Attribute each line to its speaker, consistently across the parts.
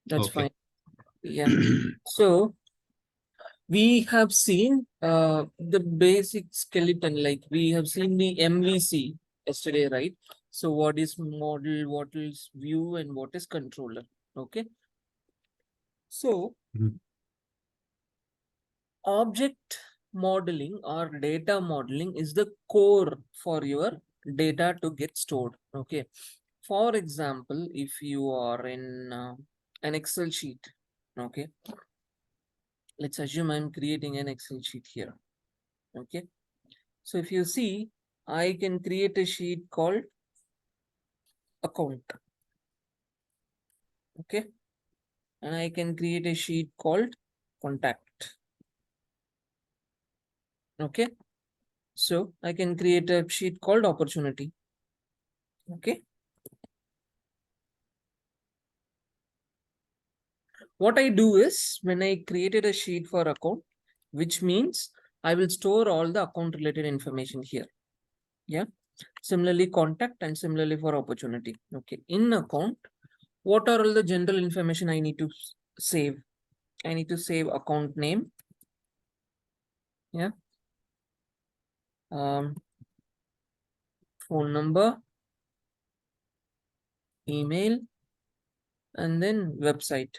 Speaker 1: That's
Speaker 2: Okay.
Speaker 1: fine. Yeah. So we have seen the basic skeleton, like we have seen the MVC yesterday, right? So what is model, what is view, and what is controller? Okay. So
Speaker 2: Mhm.
Speaker 1: object modeling or data modeling is the core for your data to get stored. Okay. For example, if you are in an Excel sheet, okay, let's assume I'm creating an Excel sheet here. Okay. So if you see, I can create a sheet called account. Okay. And I can create a sheet called contact. Okay. So I can create a sheet called opportunity. Okay. What I do is when I created a sheet for account, which means I will store all the account related information here. Yeah. Similarly, contact and similarly for opportunity. Okay. In account, what are all the general information I need to save? I need to save account name. Yeah. Phone number, email, and then website.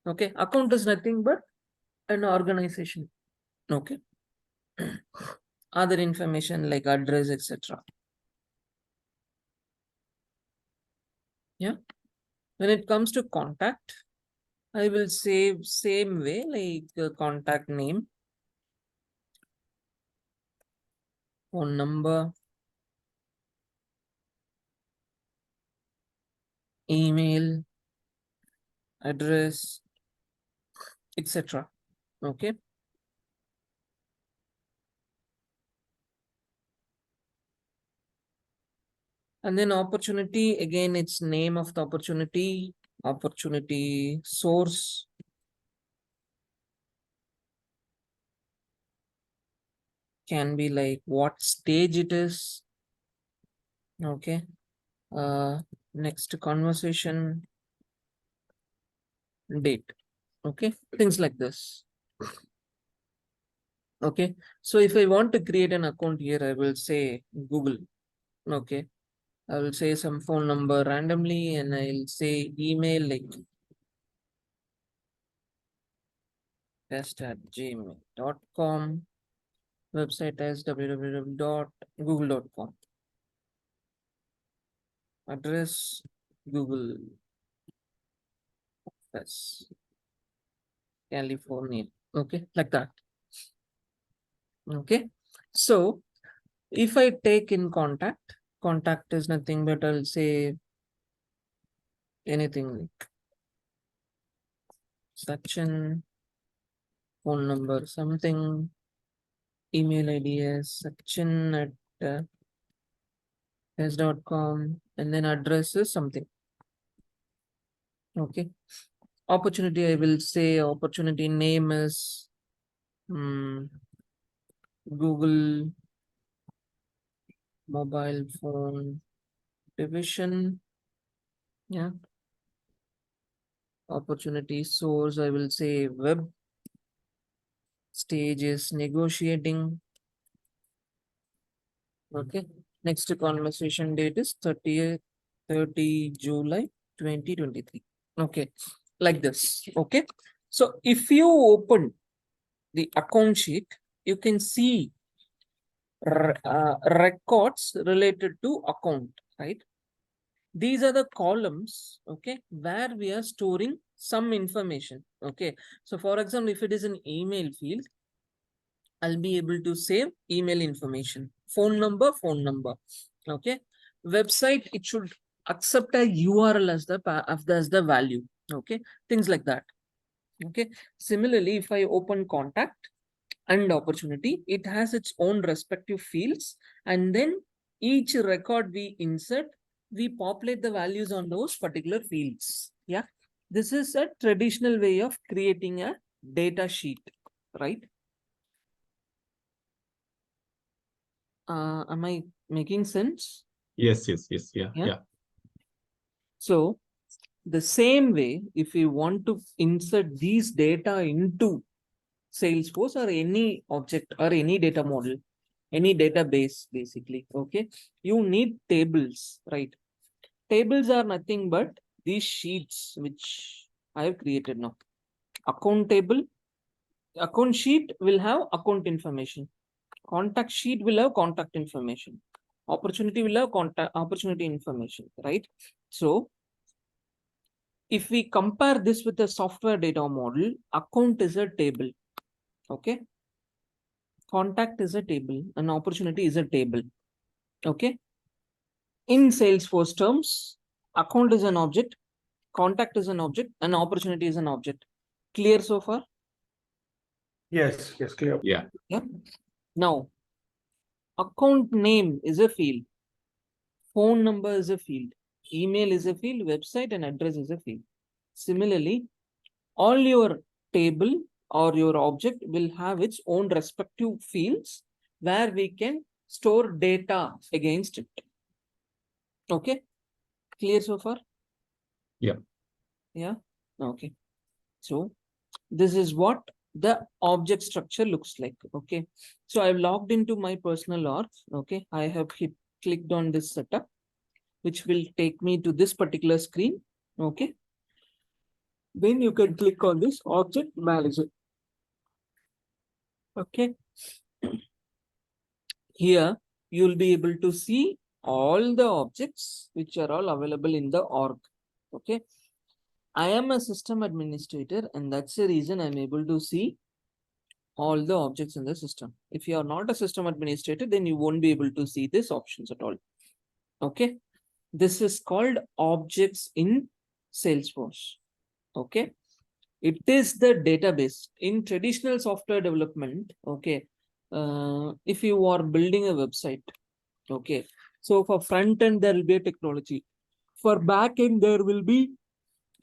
Speaker 1: Okay. Account is nothing but an organization. Okay. Other information like address, etc. Yeah. When it comes to contact, I will save same way like contact name, phone number, email, address, etc. Okay. And then opportunity, again, it's name of the opportunity source, can be like what stage it is. Okay. Next conversation, date. Okay. Things like this. Okay. So if I want to create an account here, I will say Google. Okay. I will say some phone number randomly and I'll say email like test@gmail.com. Website as www.google.com. Address Google. Yes. California. Okay. Like that. Okay. So if I take in contact is nothing but I'll say anything like section, phone number, something, email ID as section at s.com, and then address is something. Okay. Opportunity, I will say opportunity name is Google mobile phone division. Yeah. Opportunity source, I will say web. Stage is negotiating. Okay. Next conversation date is 30 July 2023. Okay. Like this. Okay. So if you open the account sheet, you can see records related to account, right? These are the columns, okay, where we are storing some information. Okay. So for example, if it is an email field, I'll be able to save email information, phone number. Okay. Website, it should accept a URL as the value. Okay. Things like that. Okay. Similarly, if I open contact and opportunity, it has its own respective fields. And then each record we insert, we populate the values on those particular fields. Yeah. This is a traditional way of creating a data sheet, right? Am I making sense?
Speaker 2: Yes, yes, yes. Yeah,
Speaker 1: Yeah.
Speaker 2: yeah.
Speaker 1: So The same way, if you want to insert these data into Salesforce or any object or any data model, any database, basically, okay, you need tables, right? Tables are nothing but these sheets which I have created now. Account table, account sheet will have account information. Contact sheet will have contact information. Opportunity will have contact opportunity information, right? So if we compare this with a software data model, account is a table, okay? Contact is a table, and opportunity is a table, okay? In Salesforce terms, account is an object, contact is an object, and opportunity is an object. Clear so far?
Speaker 2: Yes, clear.
Speaker 3: Yeah.
Speaker 1: Now, account name is a field, phone number is a field, email is a field, website and address is a field. Similarly, all your table or your object will have its own respective fields where we can store data against it. Okay, clear so far?
Speaker 3: Yeah.
Speaker 1: Yeah, okay. So this is what the object structure looks like. Okay, so I've logged into my personal org. Okay, I have clicked on this setup, which will take me to this particular screen. Okay, then you can click on this object manager. Okay, here you'll be able to see all the objects which are all available in the org. Okay, I am a system administrator, and that's the reason I'm able to see all the objects in the system. If you are not a system administrator, then you won't be able to see these options at all. Okay, this is called objects in Salesforce. Okay, it is the database in traditional software development. Okay, if you are building a website, okay, so for front end there will be a technology, for back end there will be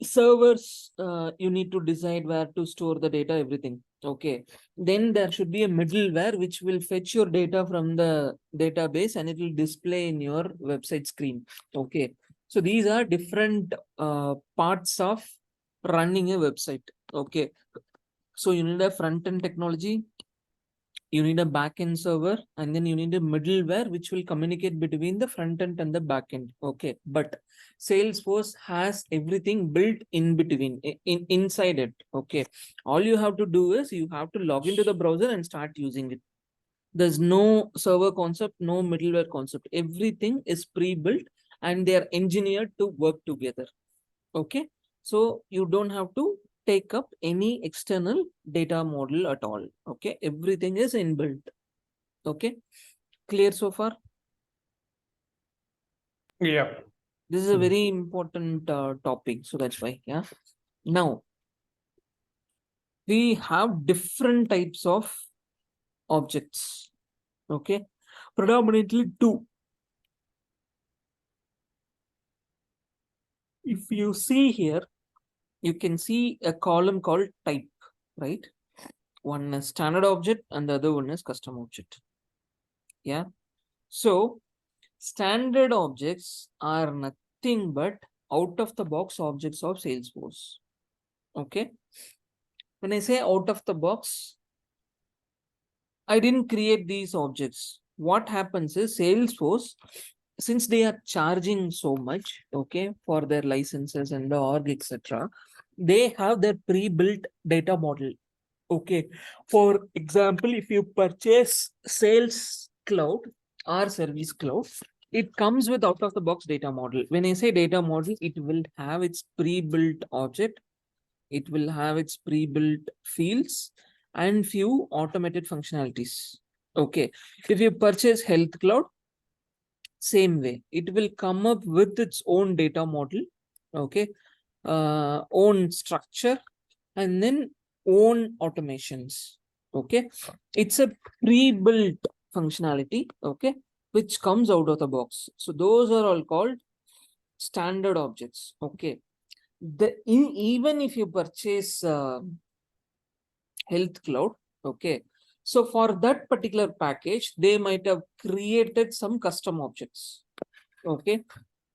Speaker 1: servers. You need to decide where to store the data, everything. Okay, then there should be a middleware which will fetch your data from the database and it will display in your website screen. Okay, so these are different parts of running a website. Okay, so you need a front end technology, you need a backend server, and then you need a middleware which will communicate between the front end and the backend. Okay, but Salesforce has everything built in between, inside it. Okay, all you have to do is you have to log into the browser and start using it. There's no server concept, no middleware concept. Everything is pre-built and they are engineered to work together. Okay, so you don't have to take up any external data model at all. Okay, everything is inbuilt. Okay, clear so far?
Speaker 2: Yeah.
Speaker 1: This is a very important topic, so that's why. Yeah, now we have different types of objects. Okay, predominantly two. If you see here, you can see a column called type, right? One is standard object and the other one is custom object. Yeah, so standard objects are nothing but out of the box objects of Salesforce. Okay, when I say out of the box, I didn't create these objects. What happens is Salesforce, since they are charging so much, okay, for their licenses and the org, etc., they have their pre-built data model. Okay, for example, if you purchase Sales Cloud or Service Cloud, it comes with out of the box data model. When I say data model, it will have its pre-built object, it will have its pre-built fields and few automated functionalities. Okay, if you purchase Health Cloud, same way, it will come up with its own data model. Okay, own structure and then own automations. Okay, it's a pre-built functionality, okay, which comes out of the box. So those are all called standard objects. Okay, even if you purchase Health Cloud, okay, so for that particular package they might have created some custom objects. Okay,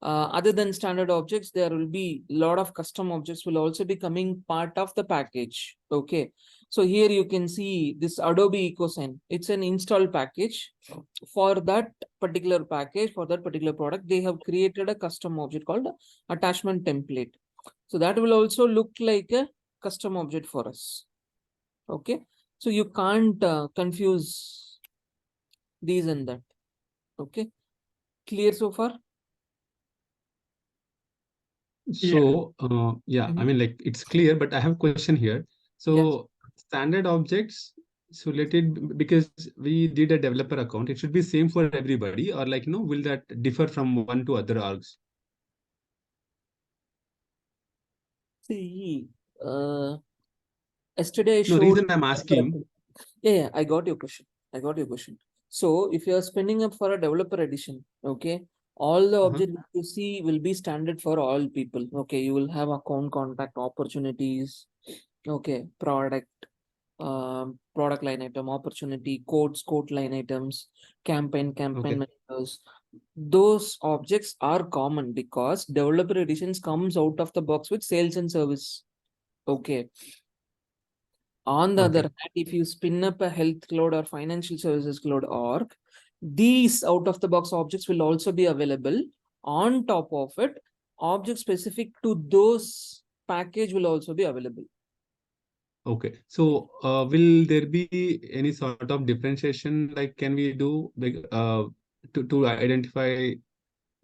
Speaker 1: Other than standard objects, there will be a lot of custom objects will also be coming part of the package. Okay. So here you can see this Adobe EcoSign. It's an install package for that particular package, for that particular product. They have created a custom object called attachment template. So that will also look like a custom object for us. Okay. So you can't confuse these and that. Okay. Clear so far?
Speaker 3: So, yeah, I
Speaker 1: Mhm.
Speaker 3: mean, like it's clear, but I have a question here.
Speaker 1: Yes.
Speaker 3: So, standard objects so related because we did a developer account, it should be same for everybody, or like, will that differ from one to other orgs?
Speaker 1: See, yesterday I
Speaker 3: No,
Speaker 1: showed.
Speaker 3: reason I'm asking,
Speaker 1: Yeah, I got your question. I got your question. So if you are spinning up for a developer edition, okay, all the
Speaker 3: uh-huh,
Speaker 1: objects you see will be standard for all people. Okay, you will have account contact opportunities. Okay, product line item opportunity, quote line items, campaign
Speaker 3: okay,
Speaker 1: managers. Those objects are common because developer editions comes out of the box with sales and service. Okay. On the other
Speaker 3: okay,
Speaker 1: hand, if you spin up a health cloud or financial services cloud org, these out of the box objects will also be available. On top of it, objects specific to those package will also be available.
Speaker 3: okay. So, will there be any sort of differentiation? Like, can we do like to identify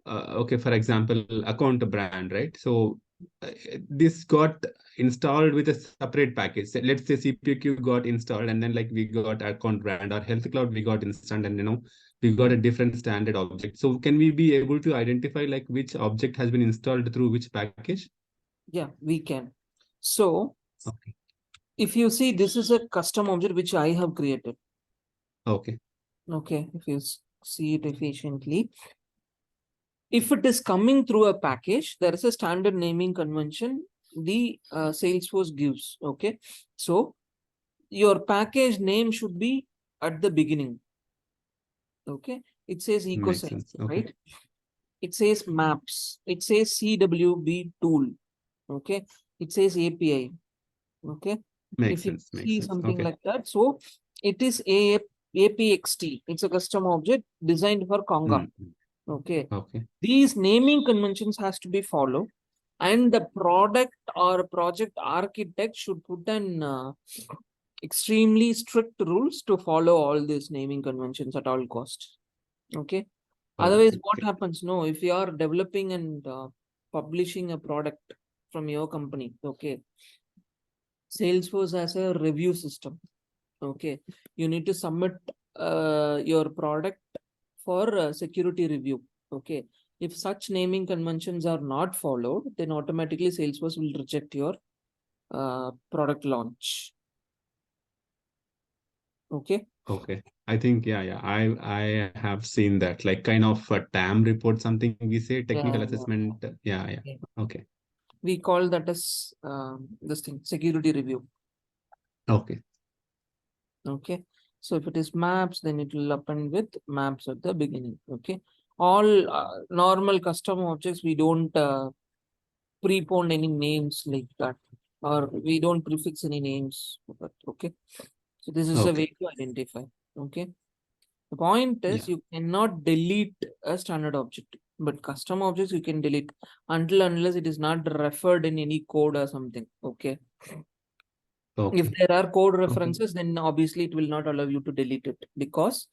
Speaker 3: okay, for example, account brand, right? So uh, this got installed with a separate package. So let's say CPQ got installed, and then like we got account brand or health cloud we got installed, and we got a different standard object. So can we be able to identify like which object has been installed through which package?
Speaker 1: Yeah, we can. So
Speaker 3: Okay.
Speaker 1: if you see, this is a custom object which I have created.
Speaker 3: Okay.
Speaker 1: Okay, if you see it efficiently. If it is coming through a package, there is a standard naming convention the Salesforce gives. Okay, so your package name should be at the beginning. Okay, it says
Speaker 3: Makes
Speaker 1: ecosystem,
Speaker 3: sense. Okay.
Speaker 1: right? It says maps, it says CWB tool. Okay, it says API. Okay,
Speaker 3: Makes
Speaker 1: if you
Speaker 3: sense. Makes
Speaker 1: see
Speaker 3: sense.
Speaker 1: something
Speaker 3: Okay.
Speaker 1: like that, so it is a APXT. It's a custom object designed for Conga.
Speaker 3: Mm,
Speaker 1: Okay,
Speaker 3: okay.
Speaker 1: these naming conventions has to be followed, and the product or project architect should put an extremely strict rules to follow all these naming conventions at all costs. Okay, otherwise what
Speaker 3: Okay.
Speaker 1: happens? No, if you are developing and publishing a product from your company, okay, Salesforce has a review system. Okay, you need to submit your product for security review. Okay, if such naming conventions are not followed, then automatically Salesforce will reject your product launch. Okay.
Speaker 3: Okay. I think yeah. I have seen that like kind of a TAM report, something we say technical
Speaker 1: Yeah,
Speaker 3: assessment. Yeah, yeah.
Speaker 1: yeah.
Speaker 3: Okay.
Speaker 1: We call that as this thing security review.
Speaker 3: Okay.
Speaker 1: Okay, so if it is maps, then it will append with maps at the beginning. Okay, all normal custom objects we don't prepone any names like that, or we don't prefix any names. But okay, so this is a way
Speaker 3: Okay.
Speaker 1: to identify. Okay, the point is
Speaker 3: Yeah.
Speaker 1: you cannot delete a standard object, but custom objects you can delete until unless it is not referred in any code or something. Okay, if
Speaker 3: Okay.
Speaker 1: there are code
Speaker 3: Okay.
Speaker 1: references, then obviously it will not allow you to delete it because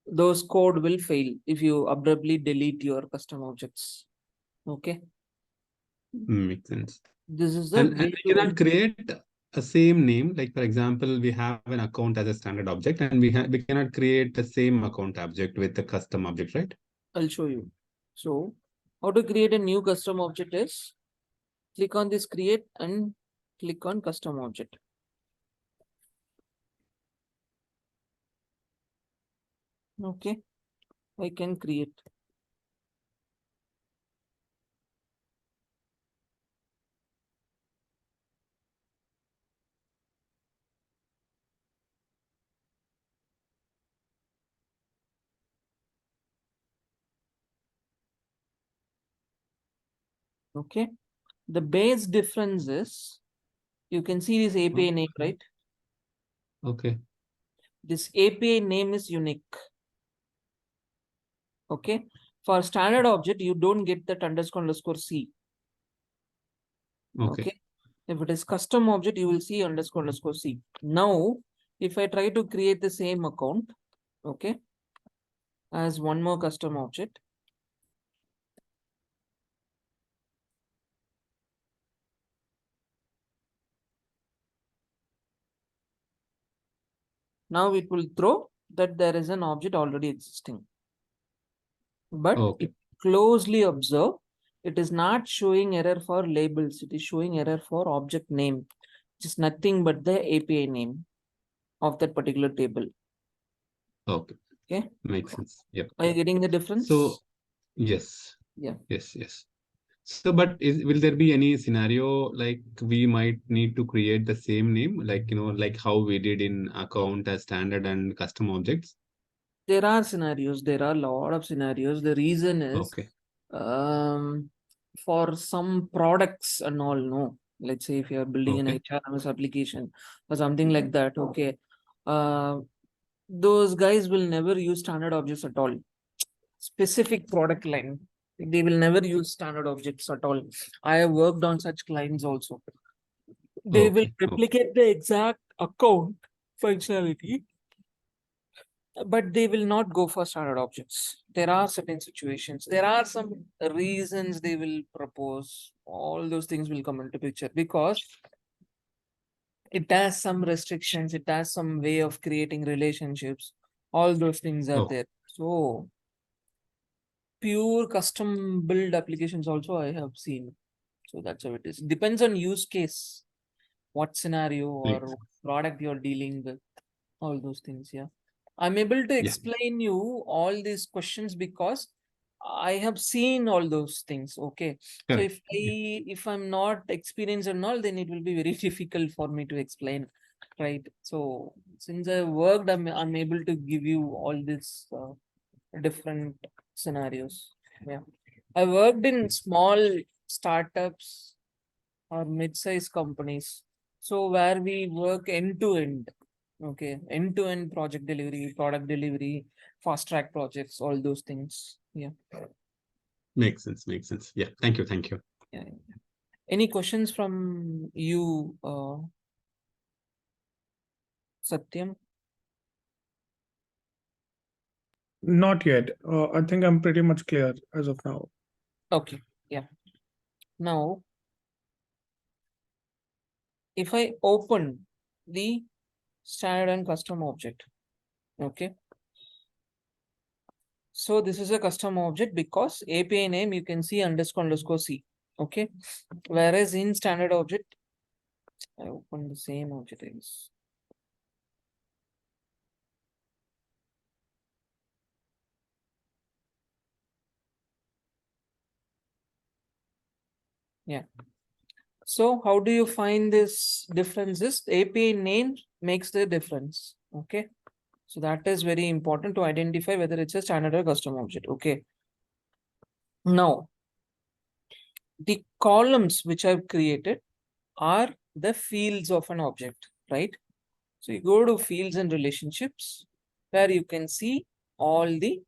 Speaker 1: those code will fail if you abruptly delete your custom objects. Okay,
Speaker 3: Makes sense.
Speaker 1: this is the
Speaker 3: And
Speaker 1: way
Speaker 3: we
Speaker 1: to
Speaker 3: cannot create a same name. Like for example, we have an account as a standard object, and we cannot create the same account object with the custom object, right?
Speaker 1: I'll show you. So how to create a new custom object is click on this create and click on custom object. Okay, I can create. Okay. The base difference is, you can see this API name, right?
Speaker 3: Okay.
Speaker 1: This API name is unique. Okay. For standard object, you don't get that __C.
Speaker 3: Okay.
Speaker 1: Okay. If it is custom object, you will see __C. Now, if I try to create the same account, okay, as one more custom object, now it will throw that there is an object already existing. But
Speaker 3: Okay.
Speaker 1: if you closely observe, it is not showing error for labels. It is showing error for object name, which is nothing but the API name of that particular table.
Speaker 3: Okay.
Speaker 1: Okay.
Speaker 3: Makes sense. Yep.
Speaker 1: Are you getting the difference?
Speaker 3: So yes.
Speaker 1: Yeah.
Speaker 3: Yes. So, but will there be any scenario like we might need to create the same name, like like how we did in account as standard and custom objects?
Speaker 1: There are scenarios. There are a lot of scenarios. The reason is,
Speaker 3: Okay.
Speaker 1: for some products and all, no. Let's say if you are building an
Speaker 3: Okay.
Speaker 1: HRMS application or something like that, okay. Those guys will never use standard objects at all. Specific product line, they will never use standard objects at all. I have worked on such clients also. They will
Speaker 3: Okay.
Speaker 1: replicate the exact account functionality, but they will not go for standard objects. There are certain situations, there are some reasons they will propose. All those things will come into picture because it has some restrictions, it has some way of creating relationships. All those things are
Speaker 3: Oh,
Speaker 1: there. So pure custom build applications also I have seen. So that's how it is. Depends on use case, what scenario or
Speaker 3: thanks.
Speaker 1: what product you're dealing with. All those things, yeah. I'm able to
Speaker 3: Yeah.
Speaker 1: explain you all these questions because I have seen all those things. Okay. So
Speaker 3: Correct.
Speaker 1: if I'm not experienced and all, then it will be very difficult for me to explain. Right. So since I worked, I'm able to give you all these different scenarios. Yeah. I worked in small startups or mid-sized companies. So where we work end to end. Okay. End to end project delivery, product delivery, fast track projects, all those things. Yeah.
Speaker 3: Makes sense. Makes sense. Yeah. Thank you. Thank you.
Speaker 1: Yeah. Any questions from you, Satyam?
Speaker 2: Not yet. I think I'm pretty much clear as of now.
Speaker 1: Okay. Yeah. Now, if I open the standard and custom object, okay. So this is a custom object because API name you can see __C. Okay. Whereas in standard object, I open the same object. I guess. Yeah. So how do you find this differences? API name makes the difference. Okay. So that is very important to identify whether it's a standard or custom object. Okay. Now, the columns which I've created are the fields of an object, right? So you go to fields and relationships where you can see all the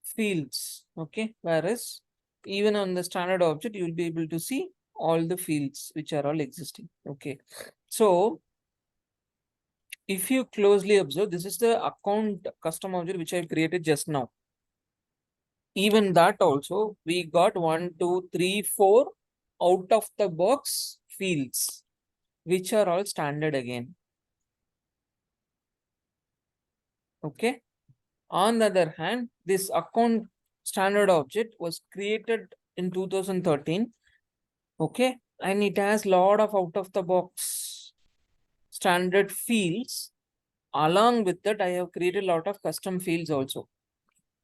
Speaker 1: fields. Okay. Whereas even on the standard object, you will be able to see all the fields which are all existing. Okay. So if you closely observe, this is the account custom object which I created just now. Even that also, we got 1, 2, 3, 4 out of the box fields, which are all standard again. Okay. On the other hand, this account standard object was created in 2013. Okay. And it has lot of out of the box standard fields. Along with that, I have created a lot of custom fields also.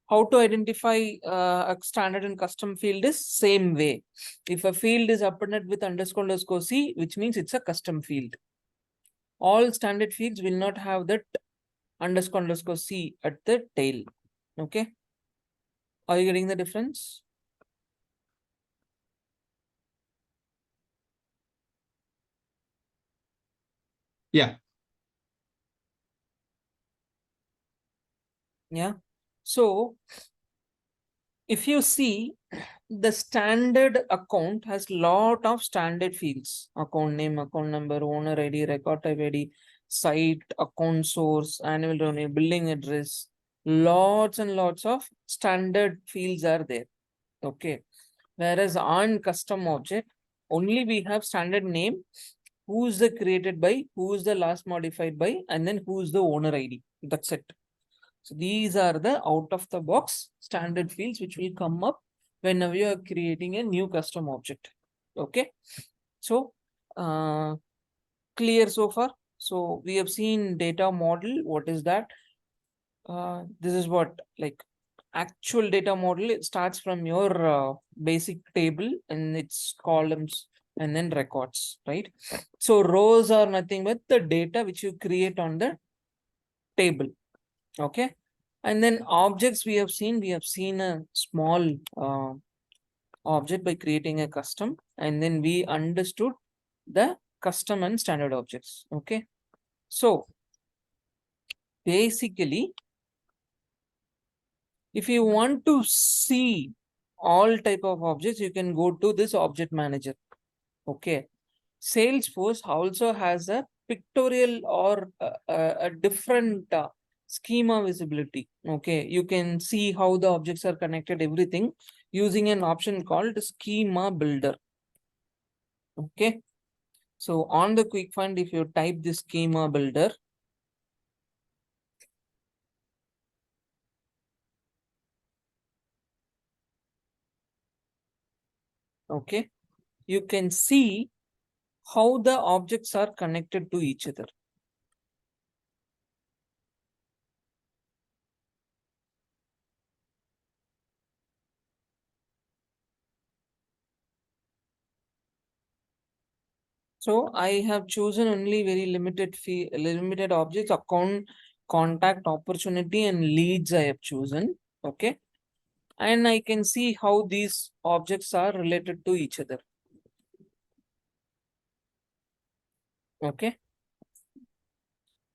Speaker 1: How to identify a standard and custom field is same way. If a field is appended with __C, which means it's a custom field. All standard fields will not have that __C at the tail. Okay. Are you getting the difference?
Speaker 3: Yeah.
Speaker 1: Yeah. So if you see, the standard account has lot of standard fields: account name, account number, owner ID, record type ID, site, account source, annual revenue, billing address. Lots and lots of standard fields are there. Okay. Whereas on custom object, only we have standard name, who is the created by, who is the last modified by, and then who is the owner ID. That's it. So these are the out of the box standard fields which will come up whenever you are creating a new custom object. Okay. So clear so far? So we have seen data model. What is that? This is what, like, actual data model. It starts from your basic table and its columns and then records, right? So rows are nothing but the data which you create on the table. Okay. And then objects we have seen a small object by creating a custom, and then we understood the custom and standard objects. Okay. So basically, if you want to see all type of objects, you can go to this object manager. Okay. Salesforce also has a pictorial or a different schema visibility. Okay. You can see how the objects are connected, everything, using an option called schema builder. Okay. So on the quick find, if you type the schema builder, okay, you can see how the objects are connected to each other. So I have chosen only very limited objects: account, contact, opportunity, and leads I have chosen. Okay. And I can see how these objects are related to each other. Okay.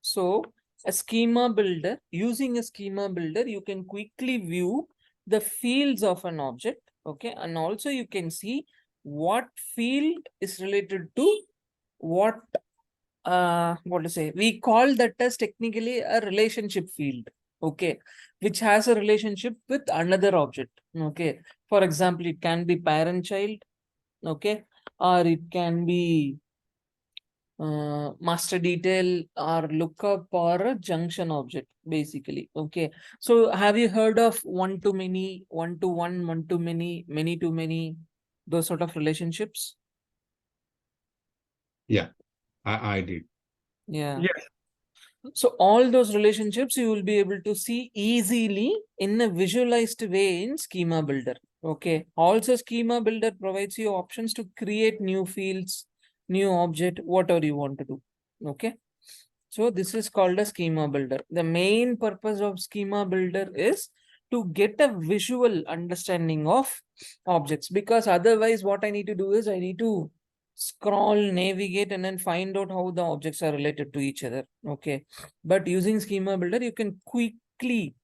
Speaker 1: So a schema builder, using a schema builder, you can quickly view the fields of an object. Okay. And also you can see what field is related to what to say, we call that as technically a relationship field. Okay. Which has a relationship with another object. Okay. For example, it can be parent child. Okay. Or it can be master detail or lookup or a junction object, basically. Okay. So have you heard of one to many, one to one, one to many to many, those sort of relationships?
Speaker 3: Yeah, I did.
Speaker 1: Yeah.
Speaker 2: Yes.
Speaker 1: So all those relationships you will be able to see easily in a visualized way in schema builder. Okay. Also, schema builder provides you options to create new fields, new object, whatever you want to do. Okay. So this is called a schema builder. The main purpose of schema builder is to get a visual understanding of objects, because otherwise what I need to do is I need to scroll, navigate, and then find out how the objects are related to each other. Okay. But using schema builder, you can quickly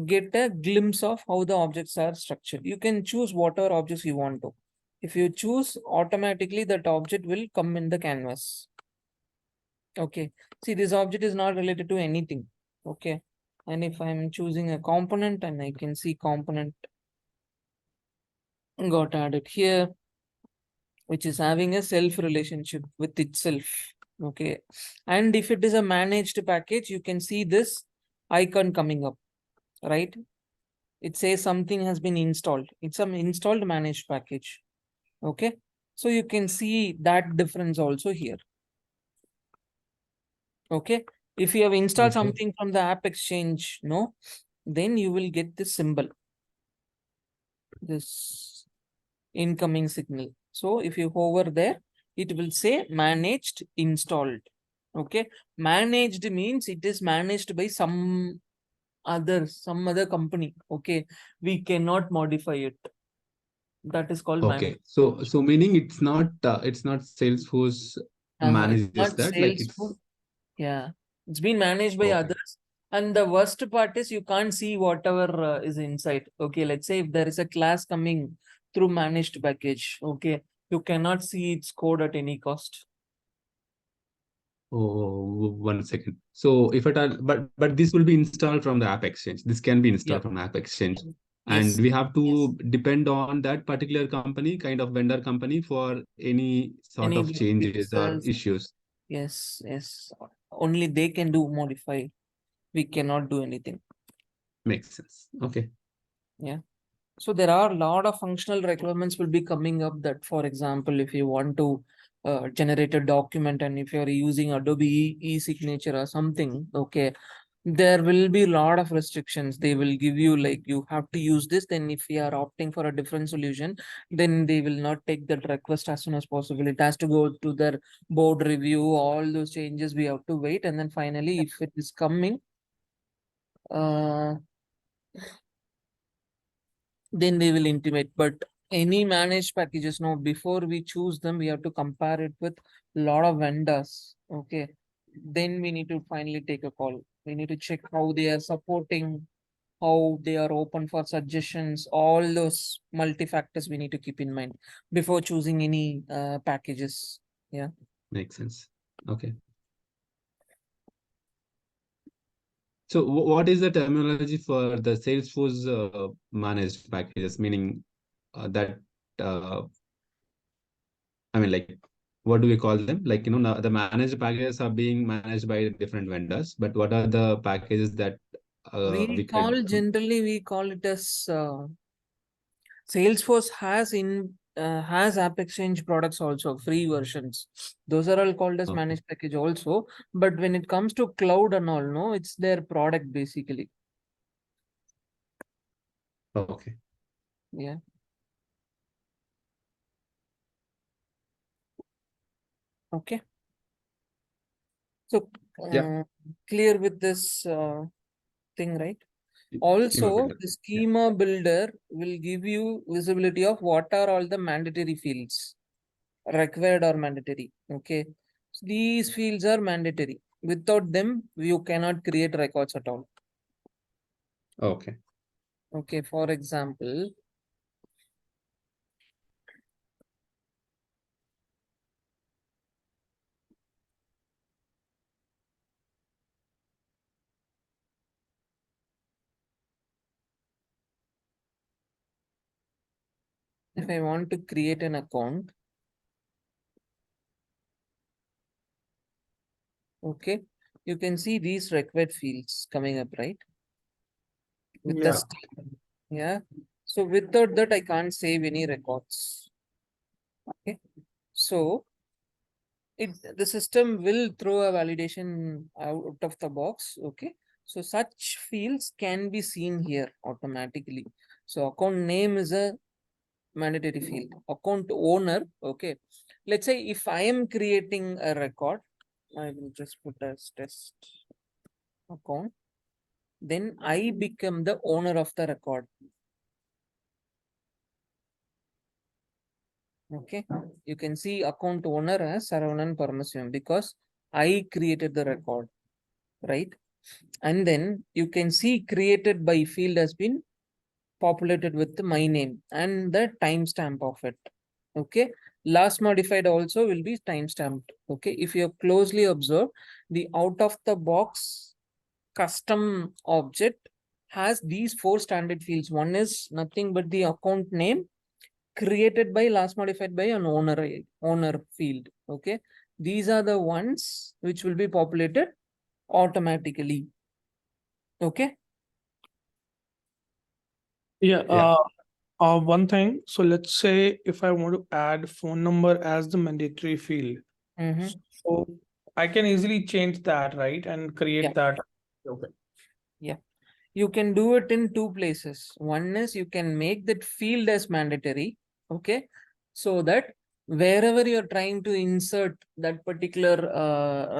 Speaker 1: get a glimpse of how the objects are structured. You can choose whatever objects you want to. If you choose, automatically that object will come in the canvas. Okay. See, this object is not related to anything. Okay. And if I'm choosing a component, and I can see component got added here, which is having a self relationship with itself. Okay. And if it is a managed package, you can see this icon coming up, right? It says something has been installed. It's an installed managed package. Okay. So you can see that difference also here. Okay. If you have installed
Speaker 3: Okay.
Speaker 1: something from the app exchange, no, then you will get this symbol, this incoming signal. So if you hover there, it will say managed installed. Okay. Managed means it is managed by some other company. Okay. We cannot modify it. That is called
Speaker 3: Okay.
Speaker 1: managed.
Speaker 3: So meaning it's not Salesforce
Speaker 1: It's
Speaker 3: manages
Speaker 1: not
Speaker 3: that, like it's
Speaker 1: Salesforce. Yeah, it's been managed by
Speaker 3: Okay.
Speaker 1: others. And the worst part is you can't see whatever is inside. Okay, let's say if there is a class coming through managed package, okay, you cannot see its code at any cost.
Speaker 3: Oh, 1 second. So if at all, but this will be installed from the App Exchange. This can be installed
Speaker 1: Yep.
Speaker 3: from App Exchange, and
Speaker 1: Yes.
Speaker 3: we have to depend on that particular company, kind of vendor company, for any sort
Speaker 1: Any
Speaker 3: of changes or
Speaker 1: fixes.
Speaker 3: issues.
Speaker 1: Yes, yes. Only they can do modify. We cannot do anything.
Speaker 3: Makes sense. Okay.
Speaker 1: Yeah. So there are a lot of functional requirements will be coming up that, for example, if you want to generate a document and if you're using Adobe e-signature or something, okay, there will be a lot of restrictions. They will give you like you have to use this. Then if you are opting for a different solution, then they will not take that request as soon as possible. It has to go to their board review, all those changes we have to wait. And then finally, if it is coming, then they will intimate. But any managed packages, no, before we choose them, we have to compare it with a lot of vendors. Okay. Then we need to finally take a call. We need to check how they are supporting, how they are open for suggestions, all those multi-factors we need to keep in mind before choosing any packages. Yeah.
Speaker 3: Makes sense. Okay. So what is the terminology for the Salesforce managed packages? Meaning that uh, I mean, like, what do we call them? Like, now the managed packages are being managed by different vendors, but what are the packages that
Speaker 1: We
Speaker 3: we can?
Speaker 1: call generally we call it as Salesforce has App Exchange products also, free versions. Those are all called as
Speaker 3: Okay.
Speaker 1: managed package also. But when it comes to cloud and all, no, it's their product basically.
Speaker 3: Okay.
Speaker 1: Yeah. Okay. So
Speaker 3: Yeah.
Speaker 1: clear with this thing, right?
Speaker 3: Schema
Speaker 1: Also,
Speaker 3: builder.
Speaker 1: the
Speaker 3: Yeah.
Speaker 1: schema builder will give you visibility of what are all the mandatory fields, required or mandatory. Okay. So these fields are mandatory. Without them, you cannot create records at all.
Speaker 3: Okay.
Speaker 1: Okay, for example, if I want to create an account, okay, you can see these required fields coming up, right? With the
Speaker 2: Yeah.
Speaker 1: state. Yeah. So without that, I can't save any records. Okay. So the system will throw a validation out of the box. Okay. So such fields can be seen here automatically. So account name is a mandatory field. Account owner. Okay. Let's say if I am creating a record, I will just put as test account. Then I become the owner of the record. Okay. You can see account owner as Saravanan Paramasivam because I created the record, right? And then you can see created by field has been populated with my name and the timestamp of it. Okay. Last modified also will be timestamped. Okay. If you closely observe, the out of the box custom object has these 4 standard fields. One is nothing but the account name created by last modified by an owner field. Okay. These are the ones which will be populated automatically. Okay.
Speaker 2: Yeah.
Speaker 3: Yeah.
Speaker 2: One thing. So let's say if I want to add phone number as the mandatory field,
Speaker 1: Mm-hmm.
Speaker 2: so I can easily change that, right, and
Speaker 1: Yeah.
Speaker 2: create that. Okay.
Speaker 1: Yeah. You can do it in 2 places. One is you can make that field as mandatory. Okay. So that wherever you're trying to insert that particular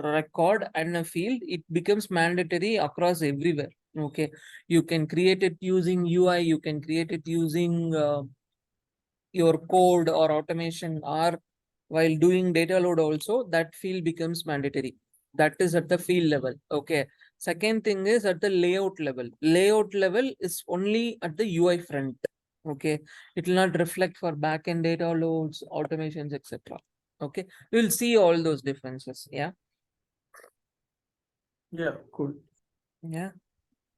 Speaker 1: record and a field, it becomes mandatory across everywhere. Okay. You can create it using UI. You can create it using your code or automation, or while doing data load also, that field becomes mandatory. That is at the field level. Okay. Second thing is at the layout level. Layout level is only at the UI front. Okay. It will not reflect for backend data loads, automations, etc. Okay. We'll see all those differences. Yeah.
Speaker 2: Yeah, cool.
Speaker 1: Yeah.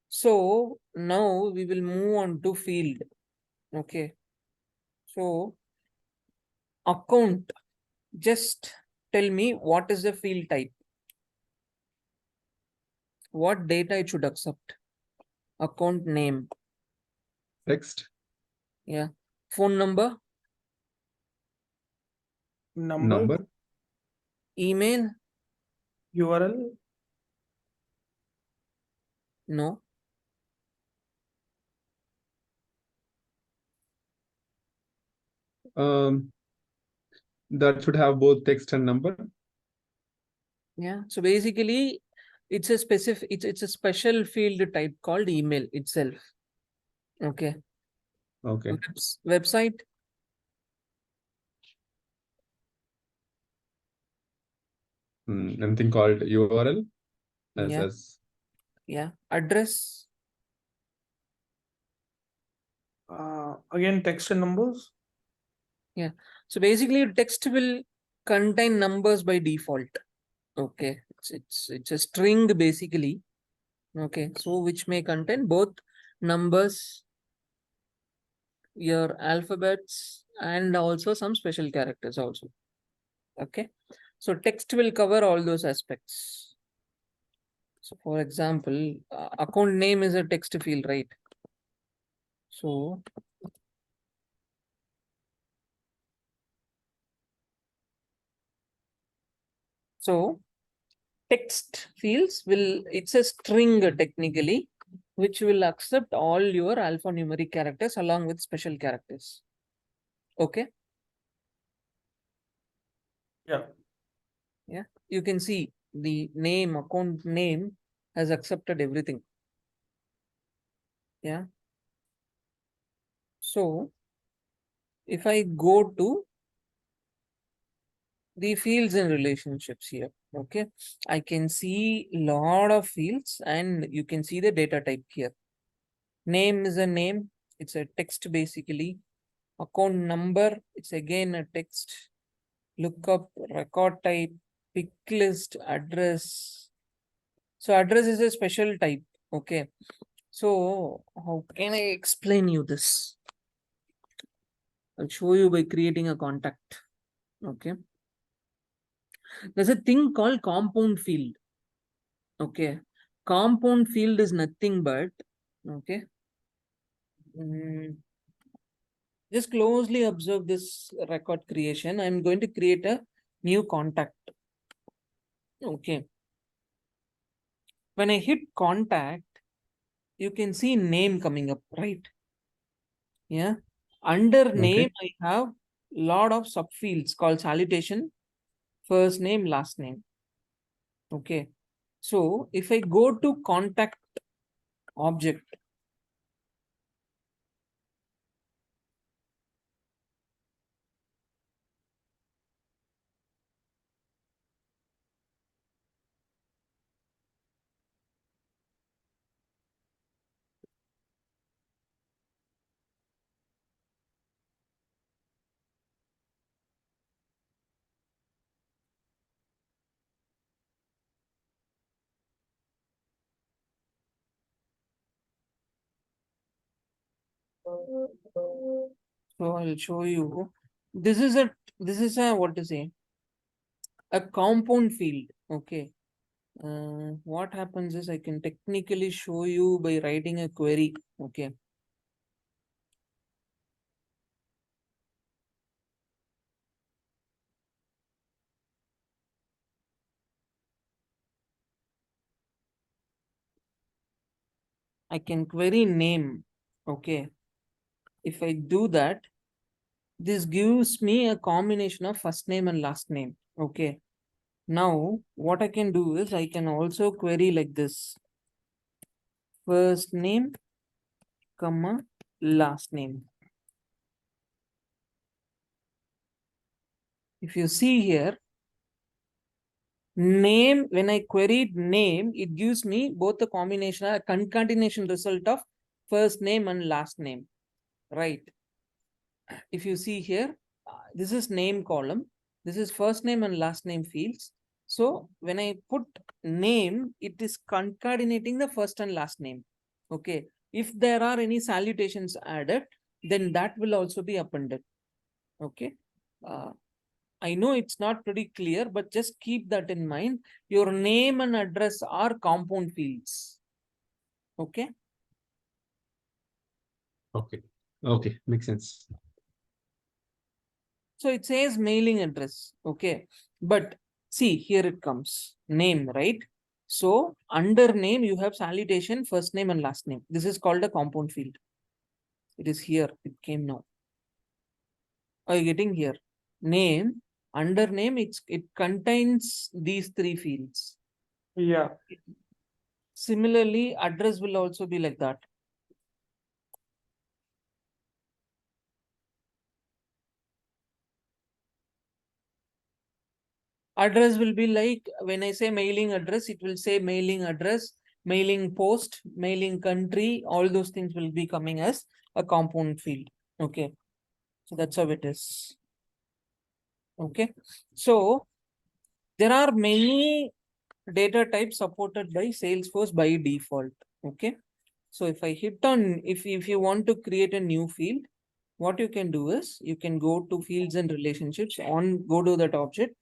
Speaker 1: So now we will move on to field. Okay. So account, just tell me what is the field type? What data it should accept? Account name.
Speaker 3: Text.
Speaker 1: Yeah. Phone number,
Speaker 2: Number,
Speaker 1: email,
Speaker 2: URL,
Speaker 1: no.
Speaker 3: That should have both text and number.
Speaker 1: Yeah. So basically, it's a specific, it's a special field type called email itself. Okay.
Speaker 3: Okay.
Speaker 1: Website,
Speaker 3: Anything called URL
Speaker 1: yeah.
Speaker 3: as
Speaker 1: Yeah. Address,
Speaker 2: again, text and numbers.
Speaker 1: yeah. So basically, text will contain numbers by default. Okay. It's a string basically. Okay. So which may contain both numbers, your alphabets, and also some special characters also. Okay. So text will cover all those aspects. So for example, account name is a text field, right? So text fields will, it's a string technically, which will accept all your alphanumeric characters along with special characters. Okay.
Speaker 2: Yeah.
Speaker 1: Yeah. You can see the name, account name has accepted everything. Yeah. So if I go to the fields and relationships here, okay, I can see a lot of fields and you can see the data type here. Name is a name, it's a text basically. Account number, it's again a text. Lookup, record type, pick list, address. So address is a special type. Okay. So how can I explain you this? I'll show you by creating a contact. Okay. There's a thing called compound field. Okay. Compound field is nothing but, okay. Just closely observe this record creation. I'm going to create a new contact. Okay. When I hit contact, you can see name coming up, right? Yeah. Under name,
Speaker 3: okay.
Speaker 1: I have lot of subfields called salutation, first name, last name. Okay. So if I go to contact object, so I'll show you. This is a what to say, a compound field. Okay. What happens is I can technically show you by writing a query. Okay. I can query name. Okay. If I do that, this gives me a combination of first name and last name. Okay. Now, what I can do is I can also query like this. First name, comma, last name. If you see here, Name, when I queried name, it gives me both the combination, a concatenation result of first name and last name, right? If you see here, this is name column. This is first name and last name fields. So when I put name, it is concatenating the first and last name. Okay. If there are any salutations added, then that will also be appended. Okay. I know it's not pretty clear, but just keep that in mind. Your name and address are compound fields. Okay.
Speaker 3: Okay. Okay. Makes sense.
Speaker 1: So it says mailing address. Okay. But see, here it comes. Name, right? So under name, you have salutation, first name and last name. This is called a compound field. It is here. It came now. Are you getting here? Name, under name, it contains these three fields.
Speaker 2: Yeah.
Speaker 1: Similarly, address will also be like that. Address will be like, when I say mailing address, it will say mailing address, mailing post, mailing country, all those things will be coming as a compound field. Okay. So that's how it is. Okay. So there are many data types supported by Salesforce by default. Okay. So if I hit on, if you want to create a new field, what you can do is you can go to fields and relationships go to that object,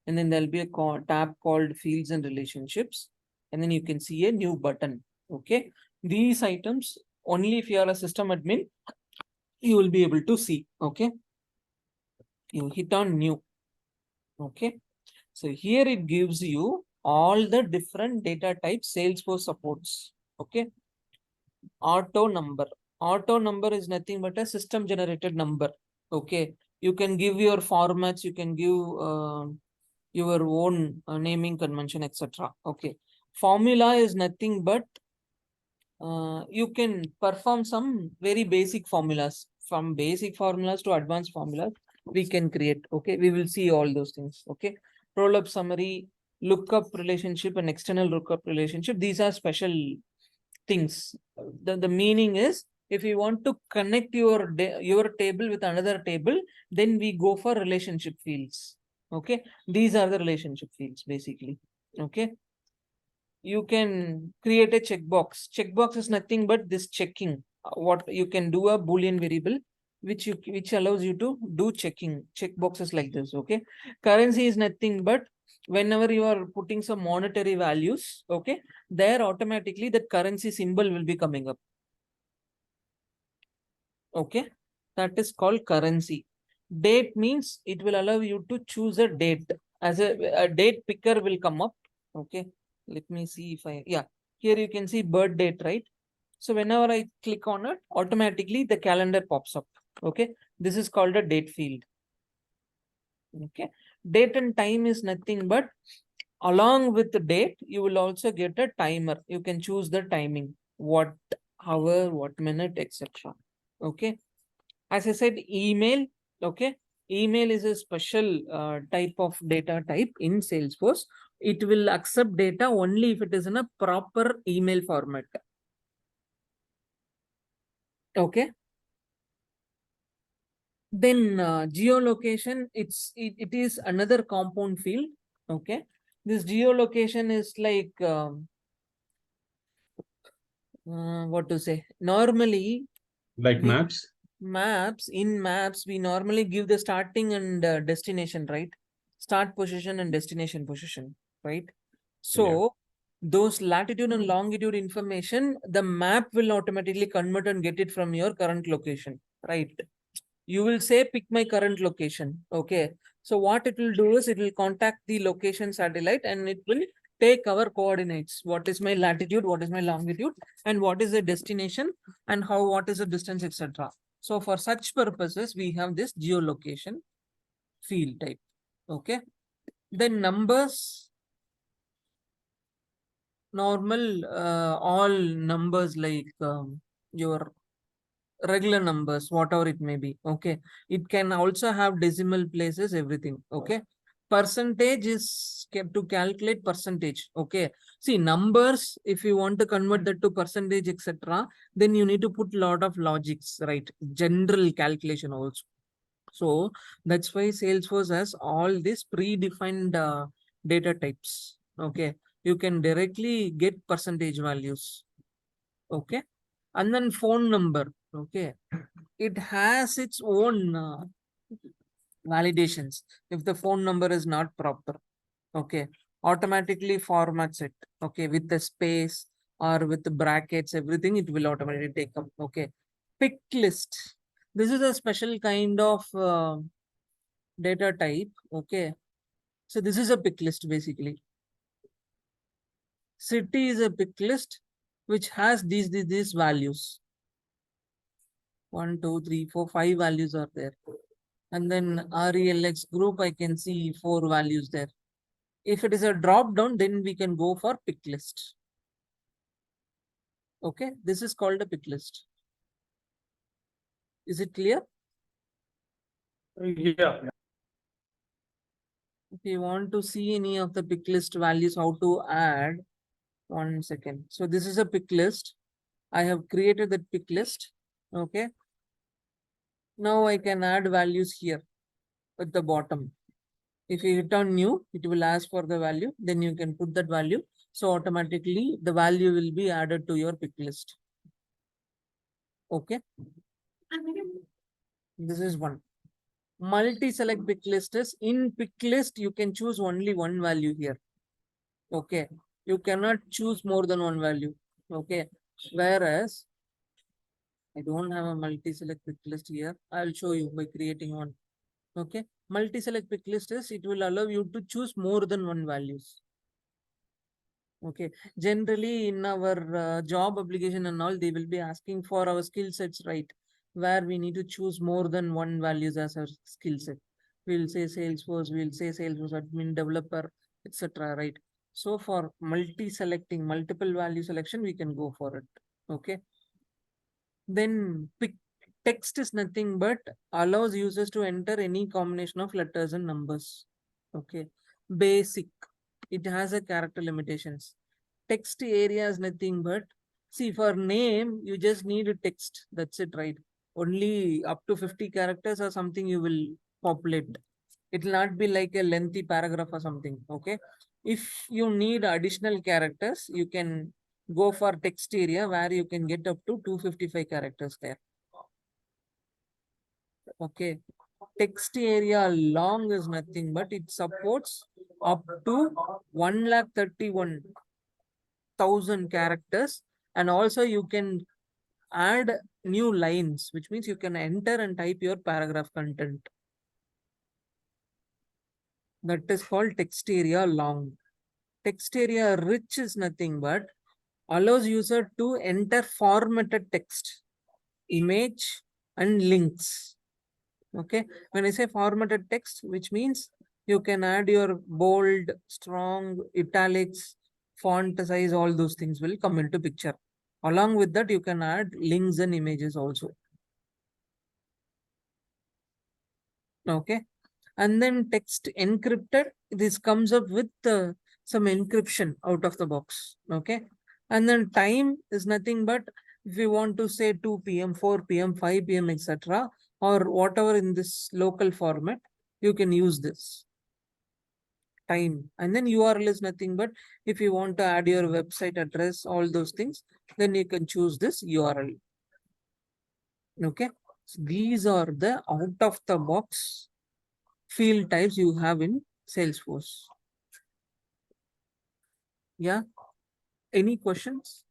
Speaker 1: and then there'll be a tab called fields and relationships, and then you can see a new button. Okay. These items, only if you are a system admin, you will be able to see. Okay. You hit on new. Okay. So here it gives you all the different data types Salesforce supports. Okay. Auto number. Auto number is nothing but a system generated number. Okay. You can give your formats, you can give your own naming convention, etc. Okay. Formula is nothing but you can perform some very basic formulas. From basic formulas to advanced formulas, we can create. Okay. We will see all those things. Okay. Roll up summary, lookup relationship, and external lookup relationship. These are special things. The meaning is, if you want to connect your table with another table, then we go for relationship fields. Okay. These are the relationship fields basically. Okay. You can create a checkbox. Checkbox is nothing but this checking. What you can do, a Boolean variable which allows you to do checking. Checkboxes like this. Okay. Currency is nothing but whenever you are putting some monetary values, okay, there automatically that currency symbol will be coming up. Okay. That is called currency. Date means it will allow you to choose a date. As a date picker will come up. Okay. Let me see if yeah, here you can see birth date, right? So whenever I click on it, automatically the calendar pops up. Okay. This is called a date field. Okay. Date and time is nothing but along with the date, you will also get a timer. You can choose the timing, what hour, what minute, etc. Okay. As I said, email. Okay. Email is a special type of data type in Salesforce. It will accept data only if it is in a proper email format. Okay. Then geolocation, it is another compound field. Okay. This geolocation is like what to say? Normally,
Speaker 3: Like
Speaker 1: we
Speaker 3: maps.
Speaker 1: maps, we normally give the starting and destination, right? Start position and destination position, right?
Speaker 3: Yeah.
Speaker 1: So those latitude and longitude information, the map will automatically convert and get it from your current location, right? You will say pick my current location. Okay. So what it will do is it will contact the location satellite and it will take our coordinates. What is my latitude, what is my longitude, and what is the destination, and what is the distance, etc. So for such purposes, we have this geolocation field type. Okay. Then numbers, normal, all numbers like your regular numbers, whatever it may be. Okay. It can also have decimal places, everything. Okay. percentage is kept to calculate percentage. Okay. See, numbers, if you want to convert that to percentage, etc., then you need to put lot of logics, right? General calculation also. So that's why Salesforce has all these predefined data types. Okay. You can directly get percentage values. Okay. And then phone number. Okay. It has its own validations. If the phone number is not proper, okay, automatically formats it, okay, with the space or with the brackets, everything, it will automatically take up. Okay. Pick list. This is a special kind of data type. Okay. So this is a pick list basically. City is a pick list which has these values. 1, 2, 3, 4, 5 values are there. And then RELX group, I can see 4 values there. If it is a drop down, then we can go for pick list. Okay, this is called a pick list. Is it clear?
Speaker 2: Yeah.
Speaker 1: If you want to see any of the pick list values, how to add, 1 second. So this is a pick list. I have created that pick list. Okay. Now I can add values here at the bottom. If you hit on new, it will ask for the value. Then you can put that value. So automatically the value will be added to your pick list. Okay. This is one. Multi-select pick list is in pick list, you can choose only one value here. Okay. You cannot choose more than one value. Okay. Whereas I don't have a multi-select pick list here. I'll show you by creating one. Okay. Multi-select pick list is it will allow you to choose more than one values. Okay. Generally in our job application and all, they will be asking for our skill sets, right? Where we need to choose more than one values as our skill set. We'll say Salesforce, we'll say Salesforce admin, developer, etc. Right? So for multi-selecting multiple value selection, we can go for it. Okay. Then pick text is nothing but allows users to enter any combination of letters and numbers. Okay. Basic. It has a character limitations. Text area is nothing but, see, for name, you just need a text. That's it, right? Only up to 50 characters or something you will populate. It will not be like a lengthy paragraph or something. Okay. If you need additional characters, you can go for text area where you can get up to 255 characters there. Okay. Text area long is nothing but it supports up to 1,31,000 characters, and also you can add new lines, which means you can enter and type your paragraph content. That is called text area long. Text area rich is nothing but allows user to enter formatted text, image and links. Okay. When I say formatted text, which means you can add your bold, strong, italics, font size, all those things will come into picture. Along with that, you can add links and images also. Okay. And then text encrypted, this comes up with some encryption out of the box. Okay. And then time is nothing but if you want to say 2 p.m., 4 p.m., 5 p.m., etc., or whatever in this local format, you can use this time. And then URL is nothing but if you want to add your website address, all those things, then you can choose this URL. Okay. So these are the out of the box field types you have in Salesforce. Yeah. Any questions?